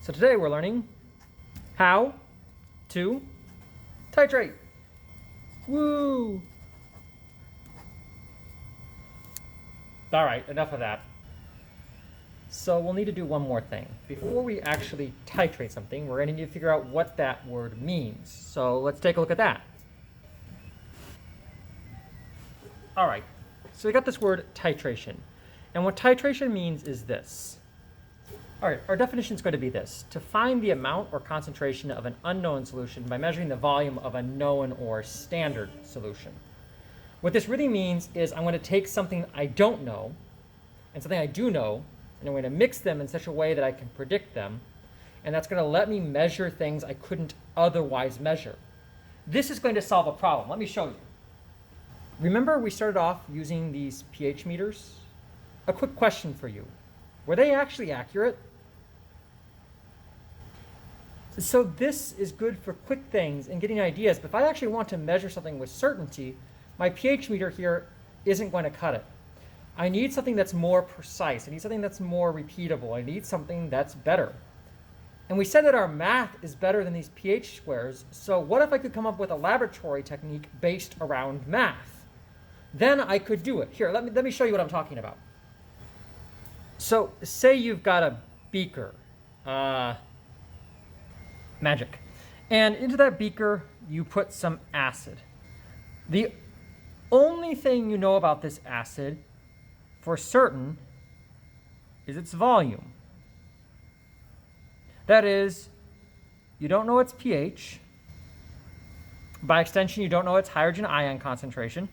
So today we're learning how to titrate. Woo! All right, enough of that. So we'll need to do one more thing. Before we actually titrate something, we're going to need to figure out what that word means. So let's take a look at that. All right, so we got this word titration. And what titration means is this. All right, our definition is going to be this: to find the amount or concentration of an unknown solution by measuring the volume of a known or standard solution. What this really means is I'm going to take something I don't know and something I do know, and I'm going to mix them in such a way that I can predict them, and that's going to let me measure things I couldn't otherwise measure. This is going to solve a problem. Let me show you. Remember we started off using these pH meters? A quick question for you. Were they actually accurate? So this is good for quick things and getting ideas, but if I actually want to measure something with certainty, my pH meter here isn't going to cut it. I need something that's more precise. I need something that's more repeatable. I need something that's better. And we said that our math is better than these pH squares, so what if I could come up with a laboratory technique based around math? Then I could do it. Here, let me show you what I'm talking about. So say you've got a beaker, magic, and into that beaker you put some acid. The only thing you know about this acid for certain is its volume. That is, you don't know its pH. By extension, you don't know its hydrogen ion concentration.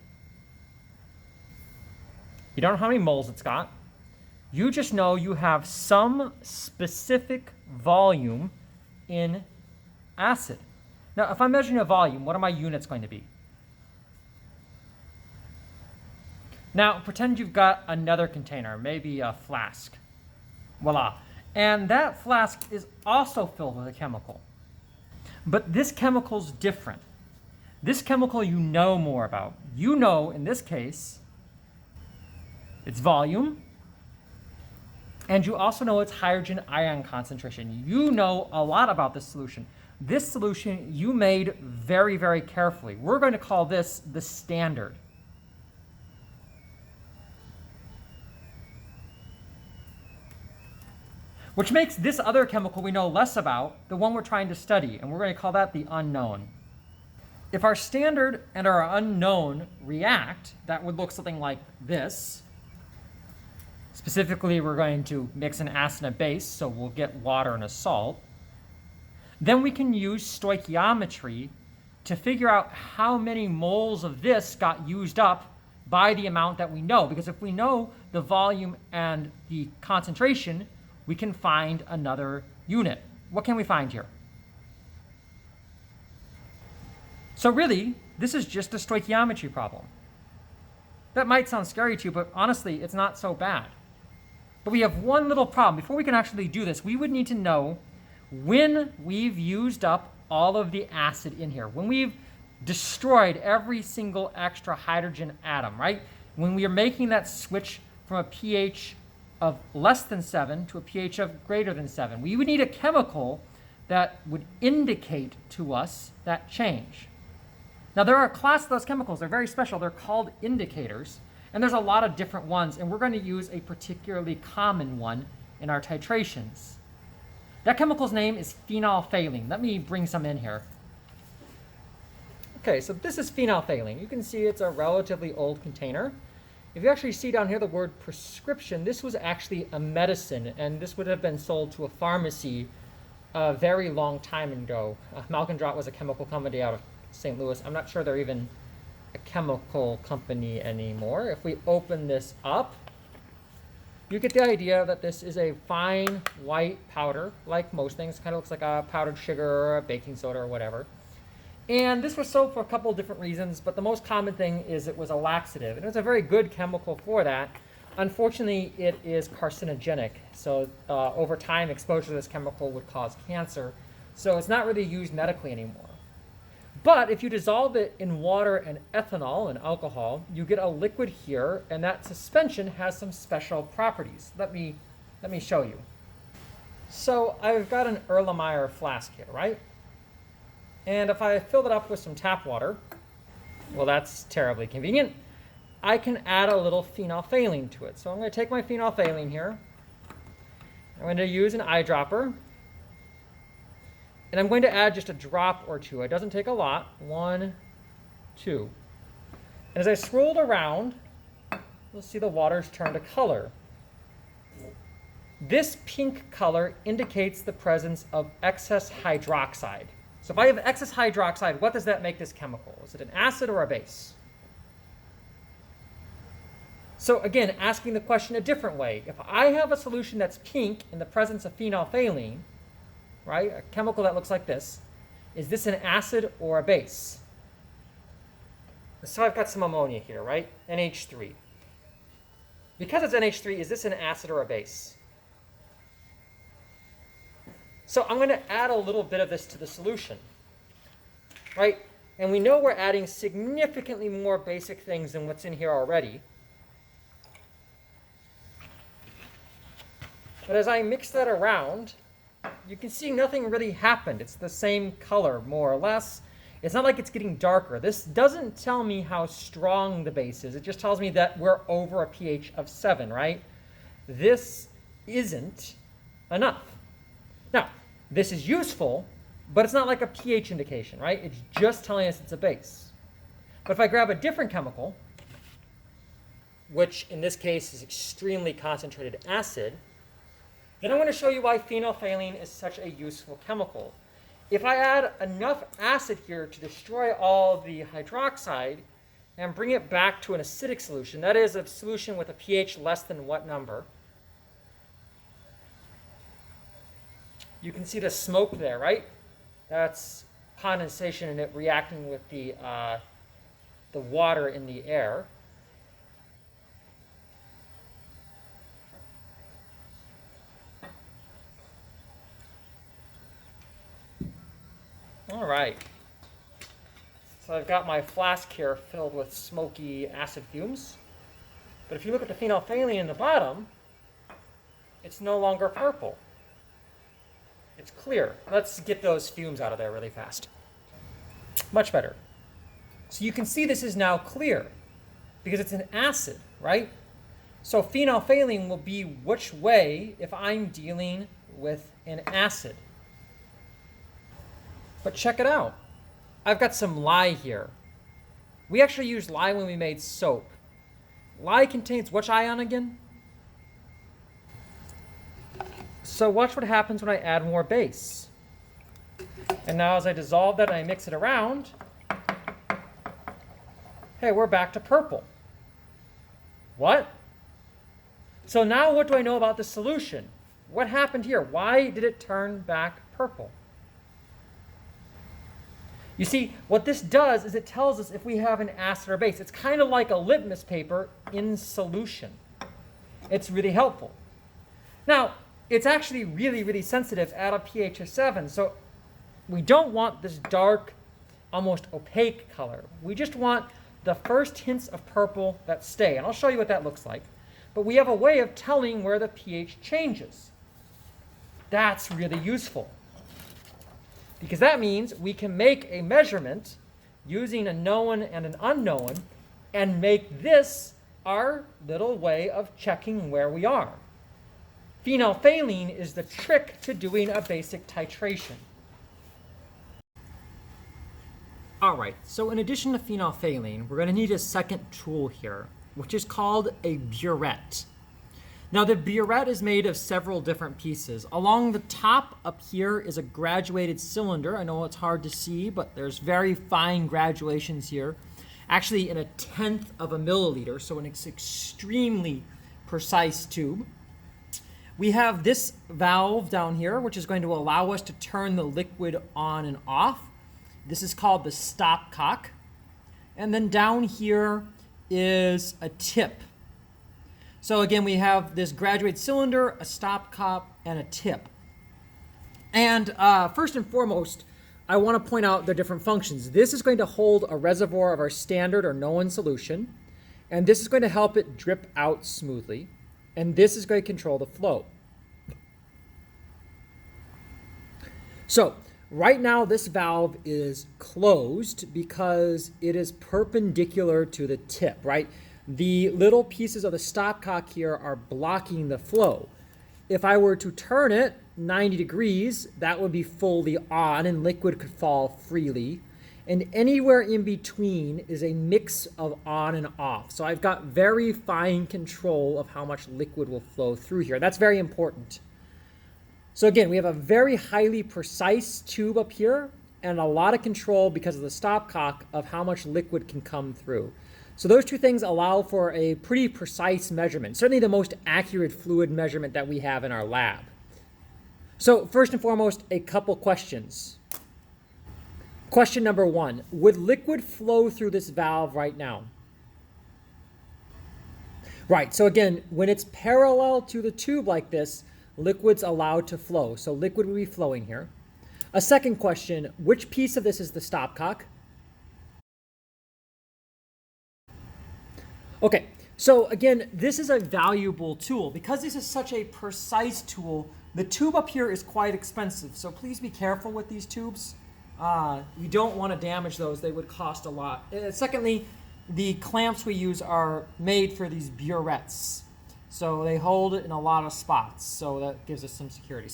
You don't know how many moles it's got. You just know you have some specific volume in acid. Now, if I'm measuring a volume, what are my units going to be? Now, pretend you've got another container, maybe a flask. Voila. And that flask is also filled with a chemical. But this chemical's different. This chemical you know more about. You know, in this case, its volume, and you also know its hydrogen ion concentration. You know a lot about this solution. This solution you made very, very carefully. We're going to call this the standard. Which makes this other chemical we know less about the one we're trying to study, and we're going to call that the unknown. If our standard and our unknown react, that would look something like this. Specifically, we're going to mix an acid and a base, so we'll get water and a salt. Then we can use stoichiometry to figure out how many moles of this got used up by the amount that we know. Because if we know the volume and the concentration, we can find another unit. What can we find here? So really, this is just a stoichiometry problem. That might sound scary to you, but honestly, it's not so bad. But we have one little problem. Before we can actually do this, we would need to know when we've used up all of the acid in here, when we've destroyed every single extra hydrogen atom, right? When we are making that switch from a pH of less than 7 to a pH of greater than 7. We would need a chemical that would indicate to us that change. Now, there are a class of those chemicals. They're very special. They're called indicators. And there's a lot of different ones, and we're going to use a particularly common one in our titrations. That chemical's name is phenolphthalein. Let me bring some in here. Okay, so this is phenolphthalein. You can see it's a relatively old container. If you actually see down here the word prescription, this was actually a medicine, and this would have been sold to a pharmacy a very long time ago. Malkindrot was a chemical company out of St. Louis. I'm not sure they're even a chemical company anymore. If we open this up, you get the idea that this is a fine white powder, like most things. Kind of looks like a powdered sugar or a baking soda or whatever. And this was sold for a couple of different reasons, but the most common thing is it was a laxative. And it was a very good chemical for that. Unfortunately, it is carcinogenic. So over time, exposure to this chemical would cause cancer. So it's not really used medically anymore. But if you dissolve it in water and ethanol and alcohol, you get a liquid here, and that suspension has some special properties. Let me show you. So I've got an Erlenmeyer flask here, right? And if I fill it up with some tap water, well, that's terribly convenient. I can add a little phenolphthalein to it. So I'm going to take my phenolphthalein here. I'm going to use an eyedropper. And I'm going to add just a drop or two. It doesn't take a lot. 1, 2. And as I swirl it around, you'll see the water's turned to color. This pink color indicates the presence of excess hydroxide. So if I have excess hydroxide, what does that make this chemical? Is it an acid or a base? So again, asking the question a different way. If I have a solution that's pink in the presence of phenolphthalein, right, a chemical that looks like this, is this an acid or a base? So I've got some ammonia here, right? NH3. Because it's NH3, is this an acid or a base? So I'm going to add a little bit of this to the solution, right? And we know we're adding significantly more basic things than what's in here already. But as I mix that around, you can see nothing really happened. It's the same color, more or less. It's not like it's getting darker. This doesn't tell me how strong the base is. It just tells me that we're over a pH of 7, right? This isn't enough. Now, this is useful, but it's not like a pH indication, right? It's just telling us it's a base. But if I grab a different chemical, which in this case is extremely concentrated acid, then I'm going to show you why phenolphthalein is such a useful chemical. If I add enough acid here to destroy all the hydroxide and bring it back to an acidic solution, that is a solution with a pH less than what number? You can see the smoke there, right? That's condensation and it reacting with the water in the air. All right. So I've got my flask here filled with smoky acid fumes. But if you look at the phenolphthalein in the bottom, it's no longer purple. It's clear. Let's get those fumes out of there really fast. Much better. So you can see this is now clear because it's an acid, right? So phenolphthalein will be which way if I'm dealing with an acid. But check it out. I've got some lye here. We actually used lye when we made soap. Lye contains which ion again? So watch what happens when I add more base. And now as I dissolve that and I mix it around, hey, we're back to purple. What? So now what do I know about the solution? What happened here? Why did it turn back purple? You see, what this does is it tells us if we have an acid or base. It's kind of like a litmus paper in solution. It's really helpful. Now, it's actually really, really sensitive at a pH of 7. So we don't want this dark, almost opaque color. We just want the first hints of purple that stay. And I'll show you what that looks like. But we have a way of telling where the pH changes. That's really useful. Because that means we can make a measurement using a known and an unknown and make this our little way of checking where we are. Phenolphthalein is the trick to doing a basic titration. All right, so in addition to phenolphthalein, we're going to need a second tool here, which is called a burette. Now the burette is made of several different pieces. Along the top up here is a graduated cylinder. I know it's hard to see, but there's very fine graduations here. Actually in 1/10 of a milliliter, so an extremely precise tube. We have this valve down here, which is going to allow us to turn the liquid on and off. This is called the stopcock. And then down here is a tip. So again, we have this graduated cylinder, a stopcock, and a tip. And first and foremost, I want to point out the different functions. This is going to hold a reservoir of our standard or known solution, and this is going to help it drip out smoothly, and this is going to control the flow. So right now this valve is closed because it is perpendicular to the tip, right? The little pieces of the stopcock here are blocking the flow. If I were to turn it 90 degrees, that would be fully on and liquid could fall freely. And anywhere in between is a mix of on and off. So I've got very fine control of how much liquid will flow through here. That's very important. So again, we have a very highly precise tube up here and a lot of control because of the stopcock of how much liquid can come through. So those two things allow for a pretty precise measurement, certainly the most accurate fluid measurement that we have in our lab. So first and foremost, a couple questions. Question number 1, would liquid flow through this valve right now? Right, so again, when it's parallel to the tube like this, liquid's allowed to flow. So liquid will be flowing here. A second question, which piece of this is the stopcock? Okay, so again, this is a valuable tool. Because this is such a precise tool, the tube up here is quite expensive. So please be careful with these tubes. You don't want to damage those. They would cost a lot. Secondly, the clamps we use are made for these burettes. So they hold it in a lot of spots. So that gives us some security.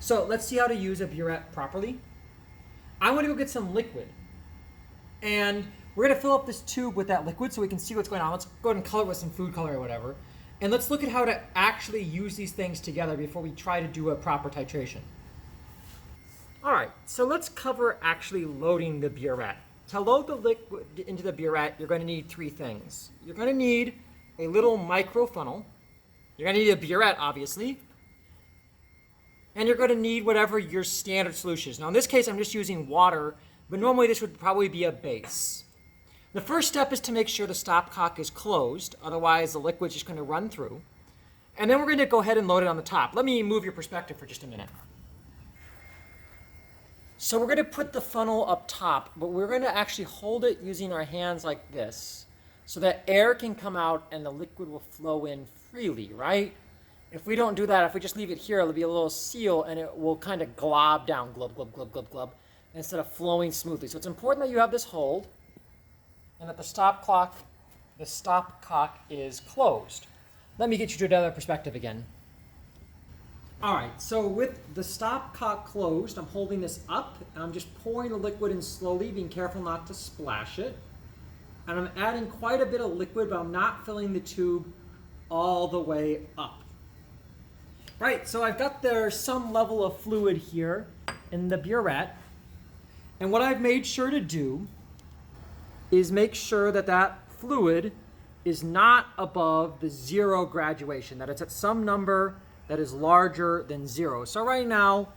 So let's see how to use a burette properly. I'm going to go get some liquid. And we're going to fill up this tube with that liquid so we can see what's going on. Let's go ahead and color it with some food color or whatever. And let's look at how to actually use these things together before we try to do a proper titration. All right, so let's cover actually loading the burette. To load the liquid into the burette, you're going to need 3 things. You're going to need a little micro funnel. You're going to need a burette, obviously. And you're going to need whatever your standard solution is. Now, in this case, I'm just using water, but normally this would probably be a base. The first step is to make sure the stopcock is closed. Otherwise, the liquid's just going to run through. And then we're going to go ahead and load it on the top. Let me move your perspective for just a minute. So we're going to put the funnel up top, but we're going to actually hold it using our hands like this so that air can come out and the liquid will flow in freely, right? If we don't do that, if we just leave it here, it'll be a little seal and it will kind of glob down, glub, glub, glub, glub, glub, instead of flowing smoothly. So it's important that you have this hold and that the stopcock is closed. Let me get you to another perspective again. All right, so with the stopcock closed, I'm holding this up and I'm just pouring the liquid in slowly, being careful not to splash it. And I'm adding quite a bit of liquid, but I'm not filling the tube all the way up. Right, so I've got there some level of fluid here in the burette. And what I've made sure to do is make sure that that fluid is not above the 0 graduation, that it's at some number that is larger than 0. So right now,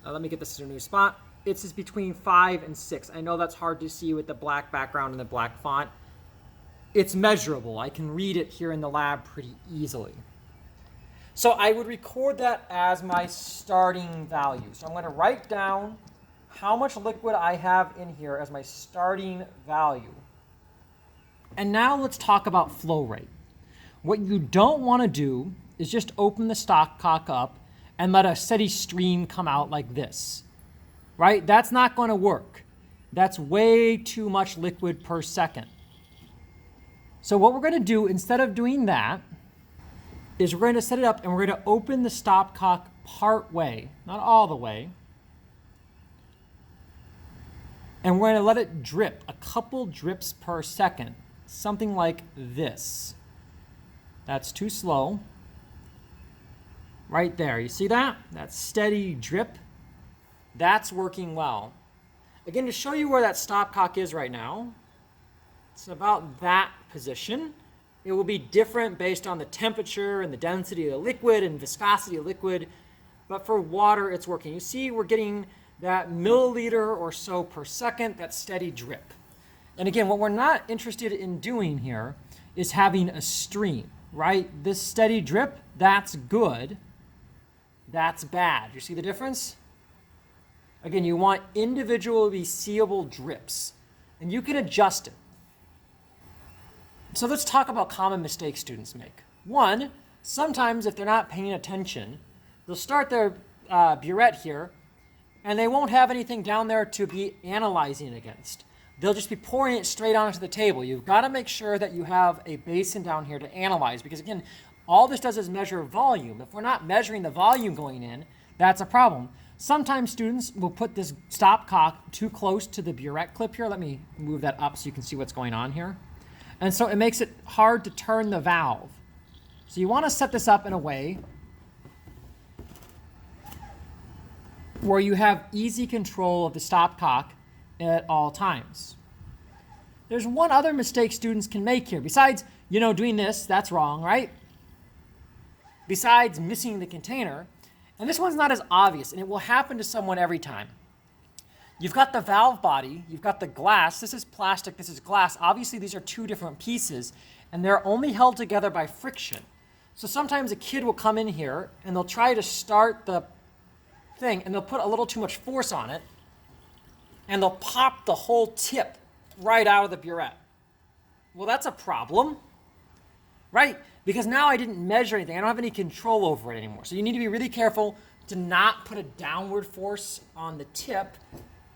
let me get this to a new spot. It's just between 5 and 6. I know that's hard to see with the black background and the black font. It's measurable. I can read it here in the lab pretty easily. So I would record that as my starting value. So I'm going to write down how much liquid I have in here as my starting value. And now let's talk about flow rate. What you don't want to do is just open the stopcock up and let a steady stream come out like this, right? That's not going to work. That's way too much liquid per second. So what we're going to do instead of doing that is we're going to set it up and we're going to open the stopcock part way, not all the way. And we're going to let it drip a couple drips per second, something like this. That's too slow. Right there, you see that? That steady drip. That's working well. Again, to show you where that stopcock is right now, it's about that position. It will be different based on the temperature and the density of the liquid and viscosity of liquid, but for water, it's working. You see, we're getting that milliliter or so per second, that steady drip. And again, what we're not interested in doing here is having a stream, right? This steady drip, that's good. That's bad. You see the difference? Again, you want individually seeable drips, and you can adjust it. So let's talk about common mistakes students make. One, sometimes if they're not paying attention, they'll start their burette here and they won't have anything down there to be analyzing against. They'll just be pouring it straight onto the table. You've got to make sure that you have a basin down here to analyze, because again, all this does is measure volume. If we're not measuring the volume going in, that's a problem. Sometimes students will put this stopcock too close to the Burette clip here. Let me move that up so you can see what's going on here. And so it makes it hard to turn the valve. So you want to set this up in a way where you have easy control of the stopcock at all times. There's one other mistake students can make here. Besides, doing this, that's wrong, right? Besides missing the container, and this one's not as obvious, and it will happen to someone every time. You've got the valve body, you've got the glass. This is plastic, this is glass. Obviously, these are two different pieces, and they're only held together by friction. So sometimes a kid will come in here, and they'll try to start the thing, and they'll put a little too much force on it, and they'll pop the whole tip right out of the burette. Well, that's a problem, right? Because now I didn't measure anything. I don't have any control over it anymore. So you need to be really careful to not put a downward force on the tip.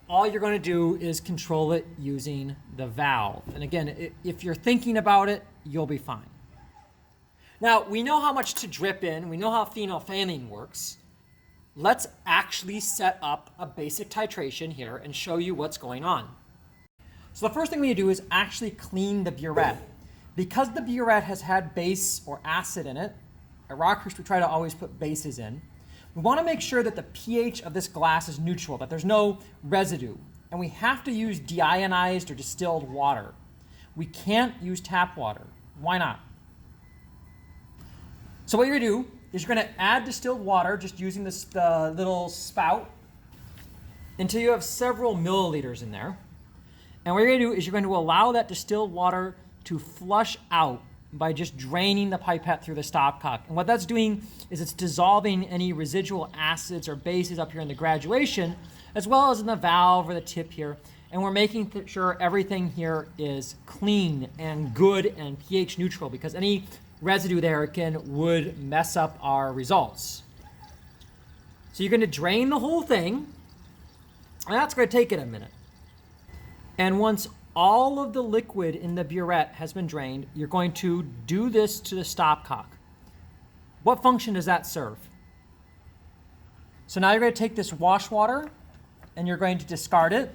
All you're going to do is control it using the valve. And again, if you're thinking about it, you'll be fine. Now, we know how much to drip in. We know how phenolphthalein works. Let's actually set up a basic titration here and show you what's going on. So the first thing we need to do is actually clean the burette. Because the burette has had base or acid in it, at Rockhurst we try to always put bases in. We want to make sure that the pH of this glass is neutral, that there's no residue. And we have to use deionized or distilled water. We can't use tap water. Why not? So what you're going to do is you're going to add distilled water, just using the little spout, until you have several milliliters in there. And what you're going to do is you're going to allow that distilled water to flush out by just draining the pipette through the stopcock. And what that's doing is it's dissolving any residual acids or bases up here in the graduation, as well as in the valve or the tip here. And we're making sure everything here is clean and good and pH neutral, because any residue there would mess up our results. So you're going to drain the whole thing, and that's going to take it a minute. And once all of the liquid in the burette has been drained, you're going to do this to the stopcock. What function does that serve? So now you're going to take this wash water and you're going to discard it.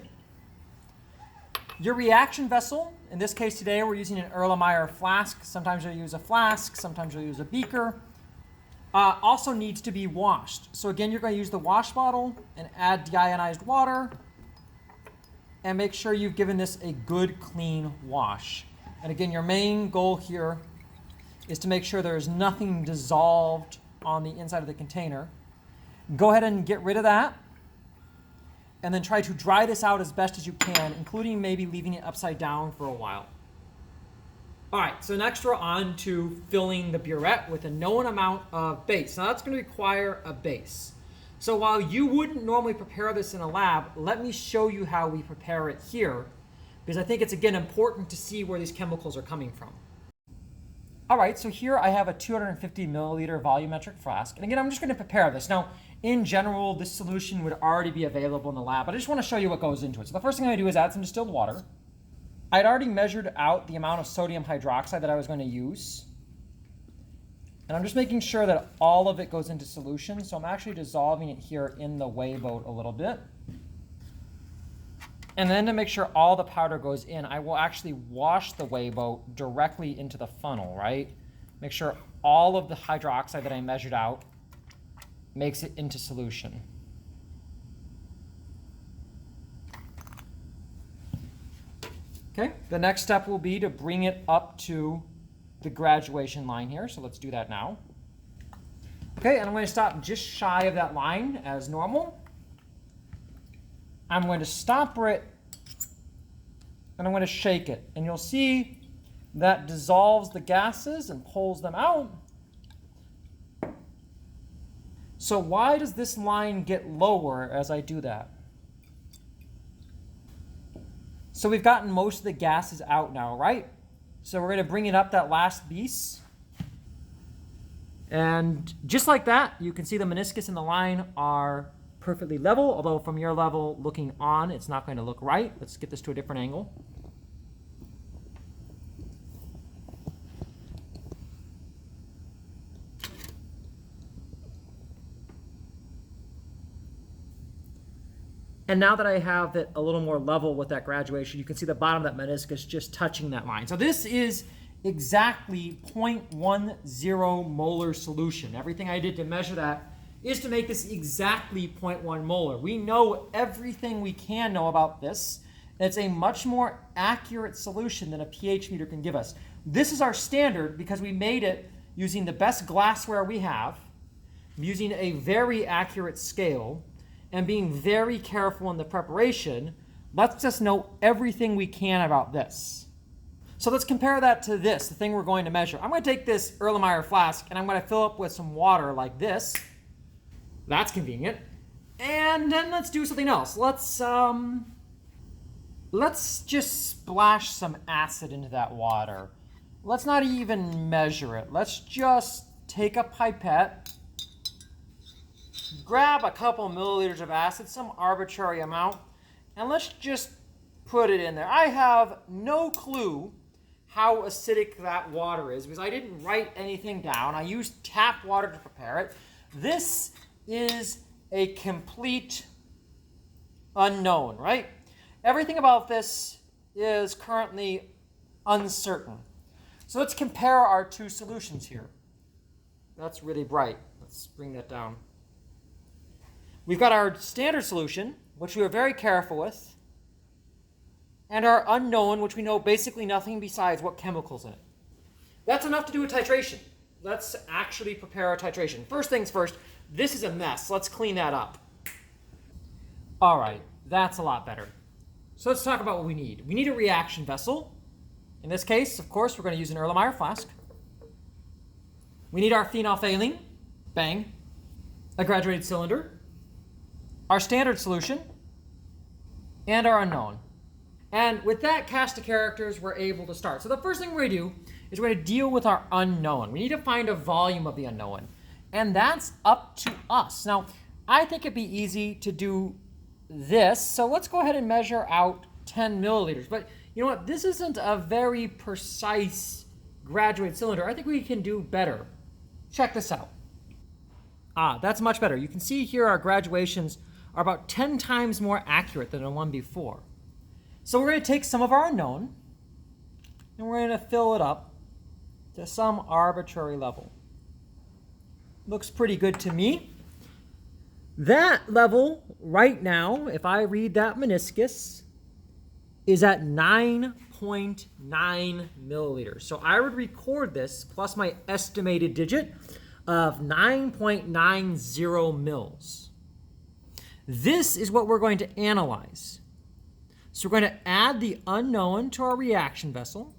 Your reaction vessel, in this case today we're using an Erlenmeyer flask. Sometimes you'll use a flask, sometimes you'll use a beaker. Also needs to be washed. So again, you're going to use the wash bottle and add deionized water. And make sure you've given this a good, clean wash. And again, your main goal here is to make sure there's nothing dissolved on the inside of the container. Go ahead and get rid of that. And then try to dry this out as best as you can, including maybe leaving it upside down for a while. All right, so next we're on to filling the burette with a known amount of base. Now that's going to require a base. So while you wouldn't normally prepare this in a lab, let me show you how we prepare it here, because I think it's, again, important to see where these chemicals are coming from. All right, so here I have a 250 milliliter volumetric flask. And again, I'm just going to prepare this. Now, in general, this solution would already be available in the lab, but I just want to show you what goes into it. So the first thing I'm going to do is add some distilled water. I'd already measured out the amount of sodium hydroxide that I was going to use. And I'm just making sure that all of it goes into solution. So I'm actually dissolving it here in the whey boat a little bit. And then to make sure all the powder goes in, I will actually wash the whey boat directly into the funnel, right? Make sure all of the hydroxide that I measured out makes it into solution. Okay, the next step will be to bring it up to the graduation line here. So let's do that now. Okay, and I'm going to stop just shy of that line as normal. I'm going to stop it and I'm going to shake it. And you'll see that dissolves the gases and pulls them out. So why does this line get lower as I do that? So we've gotten most of the gases out now, right? So we're going to bring it up that last piece. And just like that, you can see the meniscus and the line are perfectly level, although from your level looking on, it's not going to look right. Let's get this to a different angle. And now that I have it a little more level with that graduation, you can see the bottom of that meniscus just touching that line. So this is exactly 0.10 molar solution. Everything I did to measure that is to make this exactly 0.1 molar. We know everything we can know about this. It's a much more accurate solution than a pH meter can give us. This is our standard because we made it using the best glassware we have, using a very accurate scale, and being very careful in the preparation. Lets us know everything we can about this. So let's compare that to this, the thing we're going to measure. I'm going to take this Erlenmeyer flask and I'm going to fill up with some water like this. That's convenient. And then let's do something else. Let's just splash some acid into that water. Let's not even measure it. Let's just take a pipette, grab a couple milliliters of acid, some arbitrary amount, and let's just put it in there. I have no clue how acidic that water is because I didn't write anything down. I used tap water to prepare it. This is a complete unknown, right? Everything about this is currently uncertain. So let's compare our two solutions here. That's really bright. Let's bring that down. We've got our standard solution, which we were very careful with, and our unknown, which we know basically nothing besides what chemicals in it. That's enough to do a titration. Let's actually prepare our titration. First things first, this is a mess. Let's clean that up. All right, that's a lot better. So let's talk about what we need. We need a reaction vessel. In this case, of course, we're going to use an Erlenmeyer flask. We need our phenolphthalein, bang, a graduated cylinder, our standard solution, and our unknown. And with that cast of characters, we're able to start. So the first thing we're going to do is we're going to deal with our unknown. We need to find a volume of the unknown. And that's up to us. Now, I think it'd be easy to do this. So let's go ahead and measure out 10 milliliters. But you know what? This isn't a very precise graduated cylinder. I think we can do better. Check this out. That's much better. You can see here our graduations are about 10 times more accurate than the one before. So we're going to take some of our unknown and we're going to fill it up to some arbitrary level. Looks pretty good to me. That level right now, if I read that meniscus, is at 9.9 milliliters. So I would record this plus my estimated digit of 9.90 mils. This is what we're going to analyze. So we're going to add the unknown to our reaction vessel.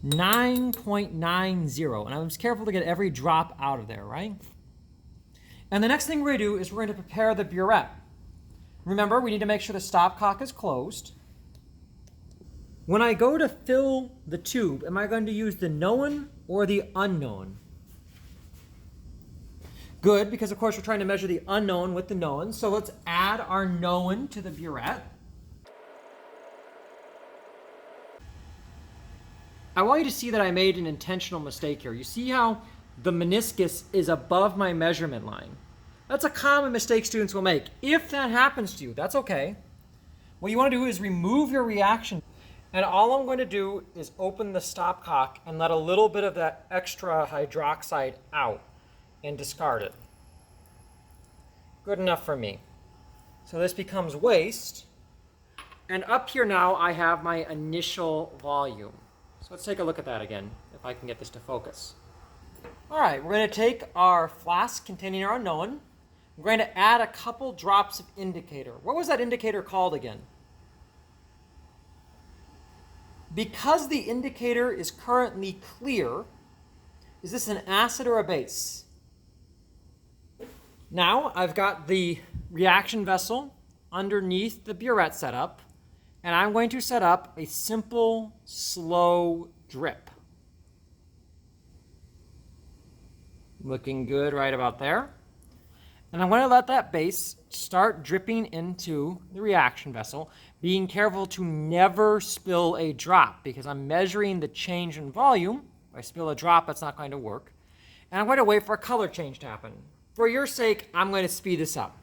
9.90, and I was careful to get every drop out of there, right? And the next thing we're going to do is we're going to prepare the burette. Remember, we need to make sure the stopcock is closed. When I go to fill the tube, am I going to use the known or the unknown? Good, because of course we're trying to measure the unknown with the known. So let's add our known to the burette. I want you to see that I made an intentional mistake here. You see how the meniscus is above my measurement line? That's a common mistake students will make. If that happens to you, that's okay. What you want to do is remove your reaction. And all I'm going to do is open the stopcock and let a little bit of that extra hydroxide out and discard it. Good enough for me. So this becomes waste. And up here now I have my initial volume. So let's take a look at that again, if I can get this to focus. All right, we're going to take our flask containing our unknown. We're going to add a couple drops of indicator. What was that indicator called again? Because the indicator is currently clear, is this an acid or a base? Now I've got the reaction vessel underneath the burette setup, and I'm going to set up a simple, slow drip. Looking good right about there. And I'm going to let that base start dripping into the reaction vessel, being careful to never spill a drop because I'm measuring the change in volume. If I spill a drop, that's not going to work. And I'm going to wait for a color change to happen. For your sake, I'm going to speed this up.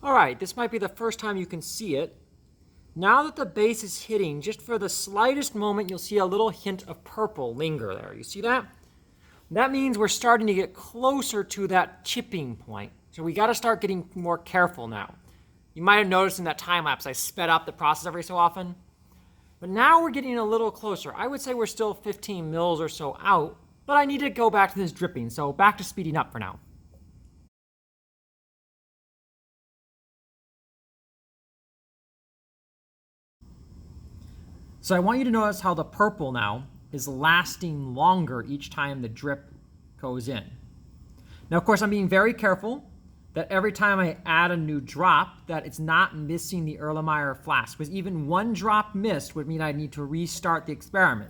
All right, this might be the first time you can see it. Now that the base is hitting, just for the slightest moment, you'll see a little hint of purple linger there. You see that? That means we're starting to get closer to that tipping point. So we got to start getting more careful now. You might have noticed in that time lapse, I sped up the process every so often. But now we're getting a little closer. I would say we're still 15 mils or so out, but I need to go back to this dripping. So back to speeding up for now. So I want you to notice how the purple now is lasting longer each time the drip goes in. Now, of course, I'm being very careful that every time I add a new drop, that it's not missing the Erlenmeyer flask, because even one drop missed would mean I need to restart the experiment.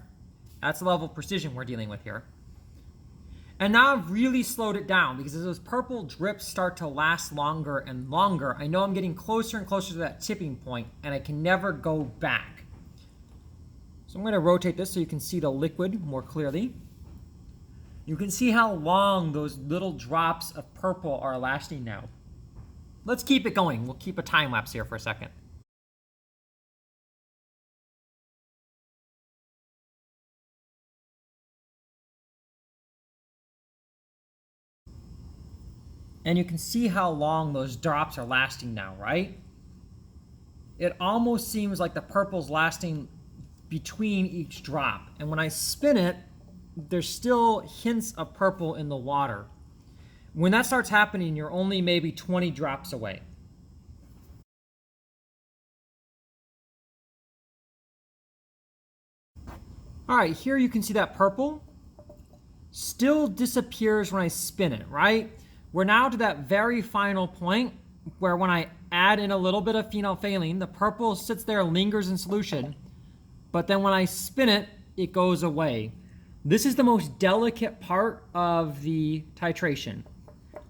That's the level of precision we're dealing with here. And now I've really slowed it down because as those purple drips start to last longer and longer, I know I'm getting closer and closer to that tipping point, and I can never go back. So I'm going to rotate this so you can see the liquid more clearly. You can see how long those little drops of purple are lasting now. Let's keep it going. We'll keep a time lapse here for a second. And you can see how long those drops are lasting now, right? It almost seems like the purple's lasting between each drop. And when I spin it, there's still hints of purple in the water. When that starts happening, you're only maybe 20 drops away. All right, here you can see that purple still disappears when I spin it, right? We're now to that very final point where when I add in a little bit of phenolphthalein, the purple sits there, lingers in solution, but then when I spin it, it goes away. This is the most delicate part of the titration.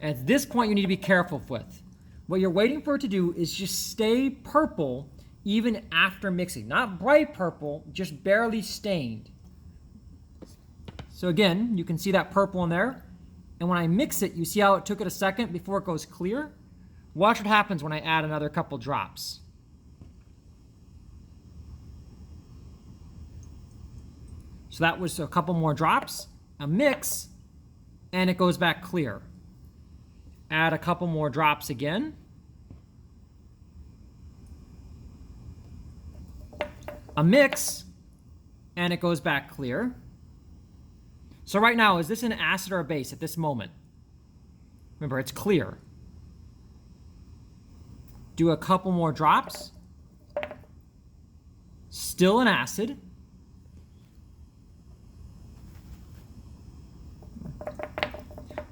At this point, you need to be careful with. What you're waiting for it to do is just stay purple even after mixing. Not bright purple, just barely stained. So again, you can see that purple in there. And when I mix it, you see how it took it a second before it goes clear? Watch what happens when I add another couple drops. So that was a couple more drops, a mix, and it goes back clear. Add a couple more drops again. A mix, and it goes back clear. So right now, is this an acid or a base at this moment? Remember, it's clear. Do a couple more drops. Still an acid.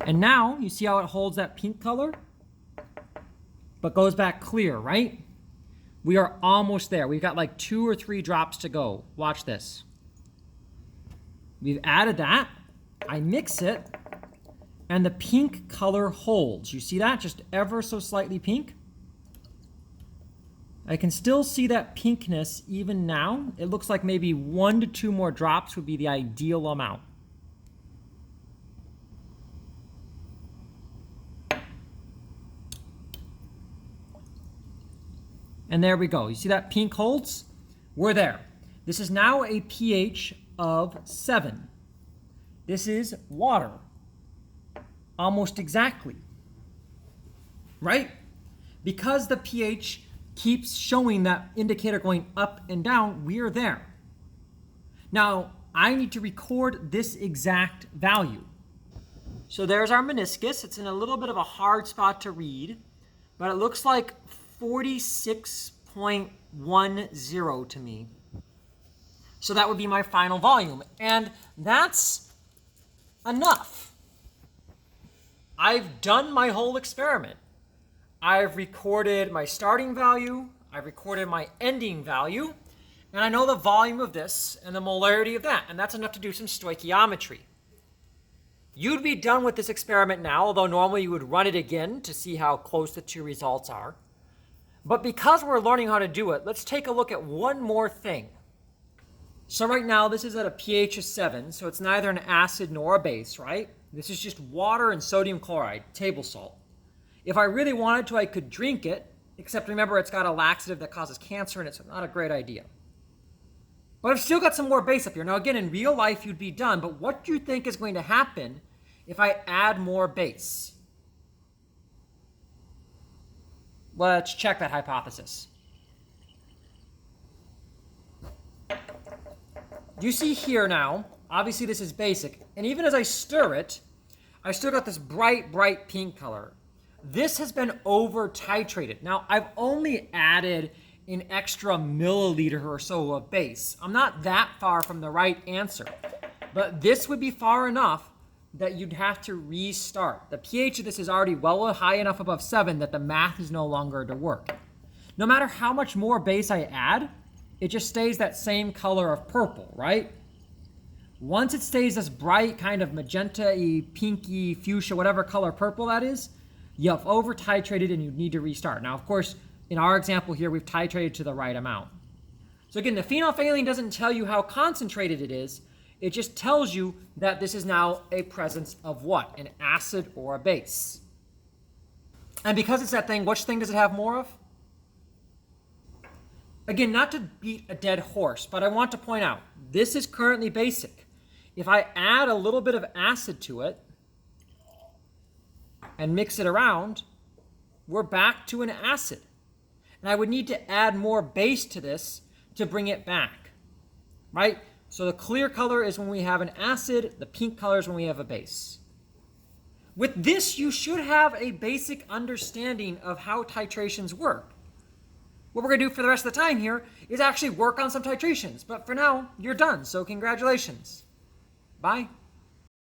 And now, you see how it holds that pink color, but goes back clear, right? We are almost there. We've got like 2 or 3 drops to go. Watch this. We've added that. I mix it, and the pink color holds. You see that? Just ever so slightly pink. I can still see that pinkness even now. It looks like maybe 1 to 2 more drops would be the ideal amount. And there we go. You see that pink holds? We're there. This is now a pH of 7. This is water. Almost exactly. Right? Because the pH keeps showing that indicator going up and down, we're there. Now, I need to record this exact value. So there's our meniscus. It's in a little bit of a hard spot to read, but it looks like 46.10 to me. So that would be my final volume. And that's enough. I've done my whole experiment. I've recorded my starting value. I recorded my ending value, and I know the volume of this and the molarity of that, and that's enough to do some stoichiometry. You'd be done with this experiment now, although normally you would run it again to see how close the two results are. But because we're learning how to do it, let's take a look at one more thing. So right now, this is at a pH of 7, so it's neither an acid nor a base, right? This is just water and sodium chloride, table salt. If I really wanted to, I could drink it, except remember it's got a laxative that causes cancer and it's not a great idea. But I've still got some more base up here. Now again, in real life you'd be done, but what do you think is going to happen if I add more base? Let's check that hypothesis. You see here now, obviously this is basic, and even as I stir it, I still got this bright, bright pink color. This has been over titrated. Now, I've only added an extra milliliter or so of base. I'm not that far from the right answer, but this would be far enough that you'd have to restart. The pH of this is already well high enough above 7 that the math is no longer to work. No matter how much more base I add, it just stays that same color of purple, right? Once it stays this bright kind of magenta-y, pinky, fuchsia, whatever color purple that is, you've over-titrated and you need to restart. Now, of course, in our example here, we've titrated to the right amount. So again, the phenolphthalein doesn't tell you how concentrated it is. It just tells you that this is now a presence of what? An acid or a base. And because it's that thing, which thing does it have more of? Again, not to beat a dead horse, but I want to point out, this is currently basic. If I add a little bit of acid to it and mix it around, we're back to an acid. And I would need to add more base to this to bring it back, right? So the clear color is when we have an acid, the pink color is when we have a base. With this, you should have a basic understanding of how titrations work. What we're going to do for the rest of the time here is actually work on some titrations. But for now, you're done. So congratulations. Bye.